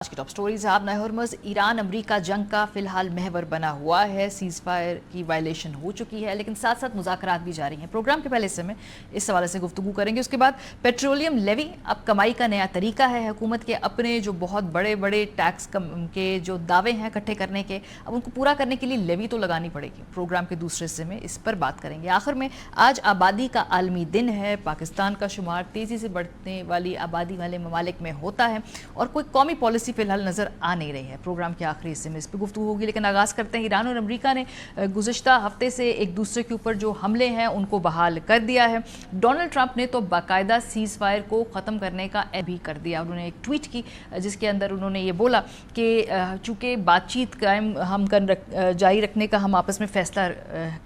आज की top stories है। आपने हॉर्मज़ ईरान अमरीका जंग का फिलहाल महवर बना हुआ है। सीज़ फायर की वायलेशन हो चुकी है, लेकिन साथ साथ मुज़ाकरात भी जारी हैं। प्रोग्राम के पहले हिस्से में इस हवाले से गुफ्तगू करेंगे। उसके बाद पेट्रोलियम लेवी अब कमाई का नया तरीका है। हुकूमत के अपने जो बहुत बड़े बड़े टैक्स के जो दावे हैं इकट्ठे करने के, अब उनको पूरा करने के लिए लेवी तो लगानी पड़ेगी। प्रोग्राम के दूसरे हिस्से में इस पर बात करेंगे। आखिर में आज आबादी का आलमी दिन है। पाकिस्तान का शुमार तेज़ी से बढ़ने वाली आबादी वाले ममालिक में होता है और कोई कौमी पॉलिसी फिलहाल नजर आ नहीं रही है। प्रोग्राम के आखिरी हिस्से में इस पर गुफ्तगू होगी, लेकिन आगाज करते हैं। ईरान और अमेरिका ने गुज़िश्ता हफ्ते से एक दूसरे के ऊपर जो हमले हैं उनको बहाल कर दिया है। डोनाल्ड ट्रंप ने तो बाकायदा सीज़ फायर को ख़त्म करने का ऐलान भी कर दिया। उन्होंने एक ट्वीट की जिसके अंदर उन्होंने ये बोला कि चूँकि बातचीत कायम हम जारी रखने का हम आपस में फ़ैसला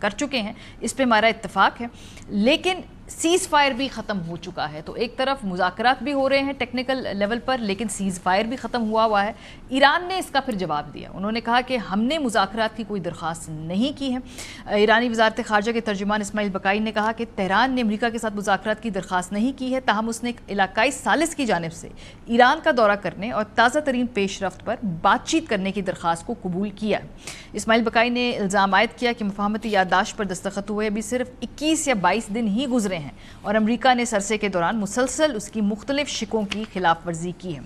कर चुके हैं, इस पर हमारा इत्तेफाक है, लेकिन सीज़ फायर भी ख़त्म हो चुका है। तो एक तरफ मुज़ाकरात भी हो रहे हैं टेक्निकल लेवल पर, लेकिन सीज़ फायर भी ख़त्म हुआ है। ईरान ने इसका फिर जवाब दिया। उन्होंने कहा कि हमने मुज़ाकरात की कोई दरख्वास्त नहीं की है। ईरानी वज़ारत ख़ारजा के तर्जुमान इस्माइल बकाई ने कहा कि तेहरान ने अमेरिका के साथ मुज़ाकरात की दरख्वास्त नहीं की है, ताहम उसने एक इलाकाई सालिस की जानिब से ईरान का दौरा करने और ताज़ा तरीन पेशरफ्त पर बातचीत करने की दरख्वास्त को कबूल किया। इस्माइल बकाई ने इल्ज़ाम आयद किया कि मुफाहमती याददाश्त पर दस्तखत हुए अभी सिर्फ 21 या 22 दिन ही गुजरे हैं और अमेरिका ने सरसे के दौरान मुसलसल उसकी मुख्तलिफ शिकों की खिलाफ वर्जी की है।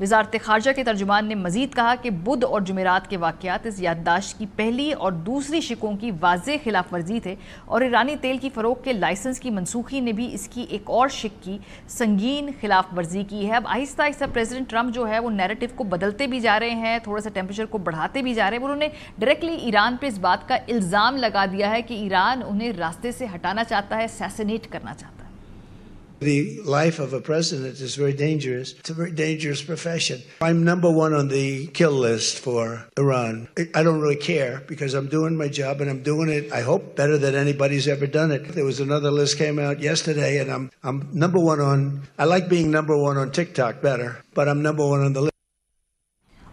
वज़ारत ख़ारजा के तर्जुमान ने मज़ीद कहा कि बुध और जुमेरात के वाक़यात इस याददाश्त की पहली और दूसरी शिकों की वाज़ेह खिलाफ वर्जी थे और ईरानी तेल की फ़रोग़ के लाइसेंस की मनसूखी ने भी इसकी एक और शिक की संगीन खिलाफ वर्जी की है। अब आहिस्ता आहिस्ता प्रेसिडेंट ट्रंप जो है वो नैरेटिव को बदलते भी जा रहे हैं, थोड़ा सा टेम्परेचर को बढ़ाते भी जा रहे हैं। उन्होंने डायरेक्टली ईरान पर इस बात का इल्ज़ाम लगा दिया है कि ईरान उन्हें रास्ते से हटाना चाहता है, असैसिनेट करना चाहता है। The life of a president is very dangerous. It's a very dangerous profession. I'm number one on the kill list for Iran. I don't really care because I'm doing my job and I'm doing it, I hope, better than anybody's ever done it. There was another list came out yesterday and I'm number one on, I like being number one on TikTok better, but I'm number one on the list.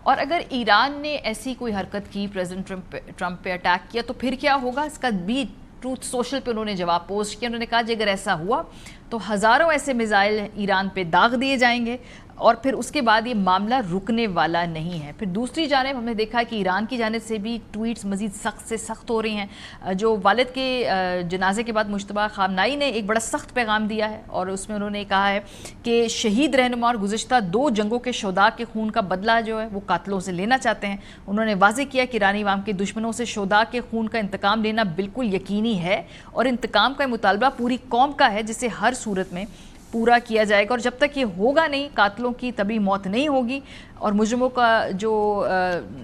और अगर Iran ने ऐसी कोई हरकत की, president Trump पे attack किया, तो फिर क्या होगा? इसका भी ट्रूथ सोशल पे उन्होंने जवाब पोस्ट किया। उन्होंने कहा कि अगर ऐसा हुआ तो हज़ारों ऐसे मिसाइल ईरान पे दाग दिए जाएंगे और फिर उसके बाद ये मामला रुकने वाला नहीं है। फिर दूसरी जानिब हमने देखा कि ईरान की जानिब से भी ट्वीट्स मज़ीद सख्त से सख्त हो रही हैं। जो वालिद के जनाजे के बाद मुश्तबा खामनाई ने एक बड़ा सख्त पैगाम दिया है और उसमें उन्होंने कहा है कि शहीद रहनुमा और गुज़िश्ता 2 जंगों के शोदा के खून का बदला जो है वो कातलों से लेना चाहते हैं। उन्होंने वाज़ेह किया कि ईरानी अवाम के दुश्मनों से शोदा के खून का इंतकाम लेना बिल्कुल यकीनी है और इंतकाम का मुतालबा पूरी कौम का है, जिसे हर सूरत में पूरा किया जाएगा। और जब तक ये होगा नहीं, कातलों की तभी मौत नहीं होगी और मुजरिमों का जो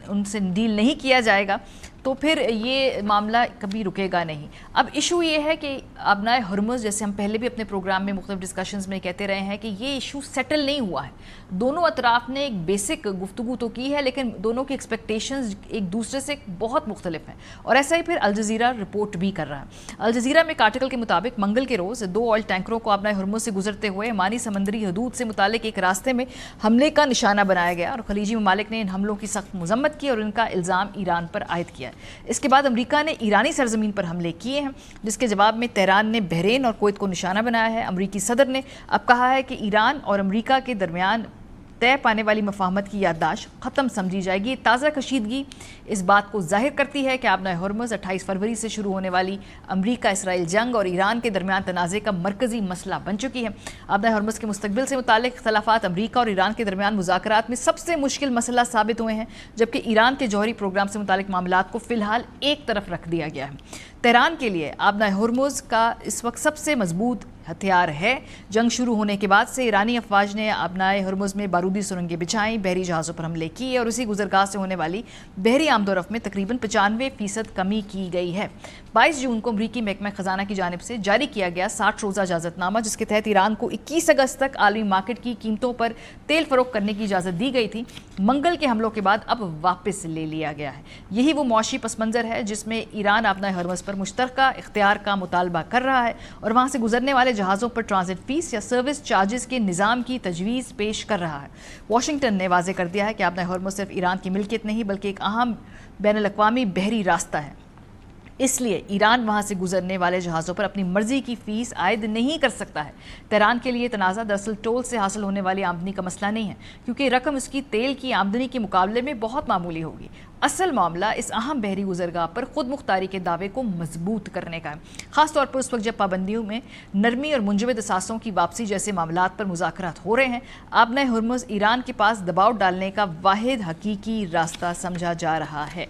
उनसे डील नहीं किया जाएगा, तो फिर ये मामला कभी रुकेगा नहीं। अब इशू ये है कि अबनाए हॉर्मुज़, जैसे हम पहले भी अपने प्रोग्राम में मुख्तलिफ डिस्कशंस में कहते रहे हैं कि ये इशू सेटल नहीं हुआ है। दोनों अतराफ ने एक बेसिक गुफ्तगू तो की है, लेकिन दोनों की एक्सपेक्टेशंस एक दूसरे से बहुत मुख्तलिफ हैं और ऐसा ही फिर अल जज़ीरा रिपोर्ट भी कर रहा है। अल जज़ीरा में एक आर्टिकल के मुताबिक मंगल के रोज़ 2 ऑयल टैंकरों को अबनाए हॉर्मुज़ से गुजरते हुए ओमानी समंदरी हदूद से मुतालिक एक रास्ते में हमले का निशाना बनाया गया और खलीजी ममालिक ने इन हमलों की सख्त मजम्मत की और इनका इल्ज़ाम ईरान पर आयद किया। इसके बाद अमेरिका ने ईरानी सरजमीन पर हमले किए हैं, जिसके जवाब में तेहरान ने बहरीन और कुवैत को निशाना बनाया है। अमेरिकी सदर ने अब कहा है कि ईरान और अमेरिका के दरमियान तय पाने वाली मुफाहमत की याददाश्त ख़त्म समझी जाएगी। ताज़ा कशीदगी इस बात को जाहिर करती है कि अबनाए हॉर्मुज़ 28 फरवरी से शुरू होने वाली अमेरिका इसराइल जंग और ईरान के दरमियान तनाज़े का मरकज़ी मसला बन चुकी है। अबनाए हॉर्मुज़ के मुस्तकबिल से मुतालिक इख्तलाफात अमेरिका और ईरान के दरमियान मुज़ाकरात में सबसे मुश्किल मसला साबित हुए हैं, जबकि ईरान के जौहरी प्रोग्राम से मुतालिक मामलात को फ़िलहाल एक तरफ रख दिया गया है। तेहरान के लिए अबनाए हॉर्मुज़ का इस वक्त सबसे मजबूत हथियार है। जंग शुरू होने के बाद से ईरानी अफवाज ने अबनाए हॉर्मुज़ में बारूदी सुरंगें बिछाई, बहरी जहाज़ों पर हमले किए और उसी गुजरगाह से होने वाली बहरी आमदोरफ्त में तकरीबन 95% कमी की गई है। 22 जून को अमरीकी महकमा ख़जाना की जानिब से जारी किया गया 60 रोज़ा इजाज़तनामा, जिसके तहत ईरान को 21 अगस्त तक आलमी मार्केट की कीमतों पर तेल फ़रोख्त करने की इजाज़त दी गई थी, मंगल के हमलों के बाद अब वापस ले लिया गया है। यही वो मुआशी पस मंज़र है जिसमें ईरान अबनाए हॉर्मुज़ पर मुश्तरका इख्तियार का मुतालबा कर रहा है और वहाँ से गुजरने वाले जहाज़ों पर ट्रांजिट फीस या सर्विस चार्जेस के निज़ाम की तजवीज़ पेश कर रहा है। वाशिंगटन ने वाज़ेह कर दिया है कि अबनाए हॉर्मुज़ सिर्फ ईरान की मिल्कियत नहीं बल्कि एक अहम बैनुल अक़वामी बहरी रास्ता है। اس لیے ایران وہاں سے گزرنے والے جہازوں پر اپنی مرضی کی فیس عائد نہیں کر سکتا ہے۔ تہران کے لیے تنازع دراصل ٹول سے حاصل ہونے والی آمدنی کا مسئلہ نہیں ہے، کیونکہ رقم اس کی تیل کی آمدنی کے مقابلے میں بہت معمولی ہوگی۔ اصل معاملہ اس اہم بحری گزرگاہ پر خود مختاری کے دعوے کو مضبوط کرنے کا ہے، خاص طور پر اس وقت جب پابندیوں میں نرمی اور منجمد اثاثوں کی واپسی جیسے معاملات پر مذاکرات ہو رہے ہیں۔ آبنۂ ہرمز ایران کے پاس دباؤ ڈالنے کا واحد حقیقی راستہ سمجھا جا رہا ہے۔